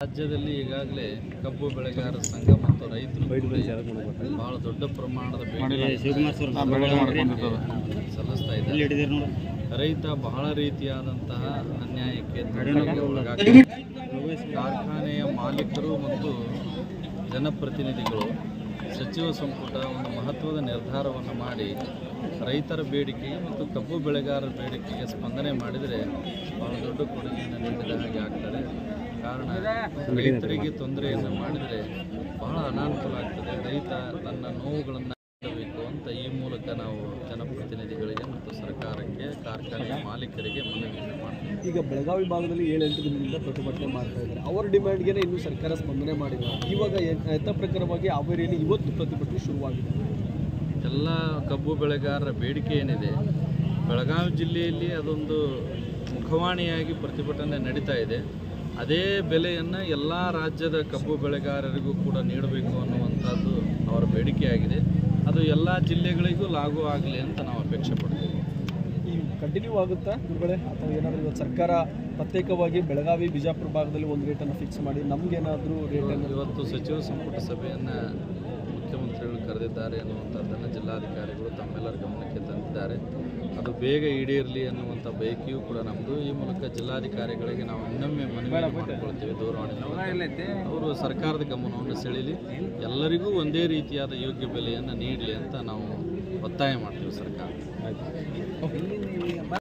ರಾಜ್ಯದಲ್ಲಿ ಈಗಾಗಲೇ ಕಬ್ಬು ಬೆಳೆಗಾರರ ಸಂಘ ಮತ್ತು ರೈತರು ಬಹಳ ದೊಡ್ಡ ಪ್ರಮಾಣದ ಸಲ್ಲಿಸ್ತಾ ಇದ್ದಾರೆ. ರೈತ ಬಹಳ ರೀತಿಯಾದಂತಹ ಅನ್ಯಾಯಕ್ಕೆ ಒಳಗಾಗ್ತಾರೆ. ಕಾರ್ಖಾನೆಯ ಮಾಲೀಕರು ಮತ್ತು ಜನಪ್ರತಿನಿಧಿಗಳು ಸಚಿವ ಸಂಪುಟ ಒಂದು ಮಹತ್ವದ ನಿರ್ಧಾರವನ್ನು ಮಾಡಿ ರೈತರ ಬೇಡಿಕೆಗೆ ಮತ್ತು ಕಬ್ಬು ಬೆಳೆಗಾರರ ಬೇಡಿಕೆಗೆ ಸ್ಪಂದನೆ ಮಾಡಿದರೆ ಬಹಳ ದೊಡ್ಡ ಕೊಡುಗೆಯನ್ನು ನೀಡಿದ ಹಾಗೆ ಆಗ್ತದೆ. ಕಾರಣ ರೈತರಿಗೆ ತೊಂದರೆಯನ್ನು ಮಾಡಿದರೆ ಬಹಳ ಅನಾನುಕೂಲ ಆಗ್ತದೆ. ರೈತ ತನ್ನ ನೋವುಗಳನ್ನು ನೀಡಬೇಕು ಅಂತ ಈ ಮೂಲಕ ನಾವು ಜನಪ್ರತಿನಿಧಿಗಳಿಗೆ ಮತ್ತು ಸರ್ಕಾರಕ್ಕೆ ಕಾರ್ಖಾನೆಯ ಮಾಲೀಕರಿಗೆ ಮನವಿಯನ್ನು ಮಾಡ್ತೀವಿ. ಈಗ ಬೆಳಗಾವಿ ಭಾಗದಲ್ಲಿ 7-8 ದಿನದಿಂದ ಪ್ರತಿಭಟನೆ ಮಾಡ್ತಾ ಇದ್ದಾರೆ. ಅವರ ಡಿಮ್ಯಾಂಡ್ಗೆ ಇನ್ನೂ ಸರ್ಕಾರ ಸ್ಪಂದನೆ ಮಾಡಿಲ್ಲ. ಇವಾಗ ಯಥ ಪ್ರಕಾರವಾಗಿ ಹಾವೇರಿಯಲ್ಲಿ ಇವತ್ತು ಪ್ರತಿಭಟನೆ ಶುರುವಾಗಿದೆ. ಎಲ್ಲ ಕಬ್ಬು ಬೆಳೆಗಾರರ ಬೇಡಿಕೆ ಏನಿದೆ, ಬೆಳಗಾವಿ ಜಿಲ್ಲೆಯಲ್ಲಿ ಅದೊಂದು ಮುಖವಾಣಿಯಾಗಿ ಪ್ರತಿಭಟನೆ ನಡೀತಾ ಇದೆ. ಅದೇ ಬೆಲೆಯನ್ನು ಎಲ್ಲ ರಾಜ್ಯದ ಕಬ್ಬು ಬೆಳೆಗಾರರಿಗೂ ಕೂಡ ನೀಡಬೇಕು ಅನ್ನುವಂಥದ್ದು ಅವರ ಬೇಡಿಕೆಯಾಗಿದೆ. ಅದು ಎಲ್ಲ ಜಿಲ್ಲೆಗಳಿಗೂ ಲಾಗೂ ಆಗಲಿ ಅಂತ ನಾವು ಅಪೇಕ್ಷೆ ಪಡ್ತೀವಿ. ಈ ಕಂಟಿನ್ಯೂ ಆಗುತ್ತಾ ಗುರುಗಳೇ, ಅಥವಾ ಏನಾದರೂ ಇವತ್ತು ಸರ್ಕಾರ ಪ್ರತ್ಯೇಕವಾಗಿ ಬೆಳಗಾವಿ ಬಿಜಾಪುರ ಭಾಗದಲ್ಲಿ ಒಂದು ರೇಟನ್ನು ಫಿಕ್ಸ್ ಮಾಡಿ ನಮಗೇನಾದರೂ ರೇಟನ್ನು ಇವತ್ತು ಸಚಿವ ಸಂಪುಟ ಸಭೆಯನ್ನು ಮುಖ್ಯಮಂತ್ರಿಗಳು ಕರೆದಿದ್ದಾರೆ ಅನ್ನುವಂಥದ್ದನ್ನು ಜಿಲ್ಲಾಧಿಕಾರಿಗಳು ತಮ್ಮೆಲ್ಲರ ಗಮನಕ್ಕೆ ತಂದಿದ್ದಾರೆ. ಅದು ಬೇಗ ಈಡೇರಲಿ ಅನ್ನುವಂಥ ಬಯಕೆಯೂ ಕೂಡ ನಮ್ಮದು. ಈ ಮೂಲಕ ಜಿಲ್ಲಾಧಿಕಾರಿಗಳಿಗೆ ನಾವು ಇನ್ನೊಮ್ಮೆ ಮನವಿ ಮಾಡಿಕೊಳ್ತೇವೆ ದೂರವಾಣಿ. ಅವರು ಸರ್ಕಾರದ ಗಮನವನ್ನು ಸೆಳೀಲಿ, ಎಲ್ಲರಿಗೂ ಒಂದೇ ರೀತಿಯಾದ ಯೋಗ್ಯ ಬೆಲೆಯನ್ನು ನೀಡಲಿ ಅಂತ ನಾವು ಒತ್ತಾಯ ಮಾಡ್ತೀವಿ ಸರ್ಕಾರ.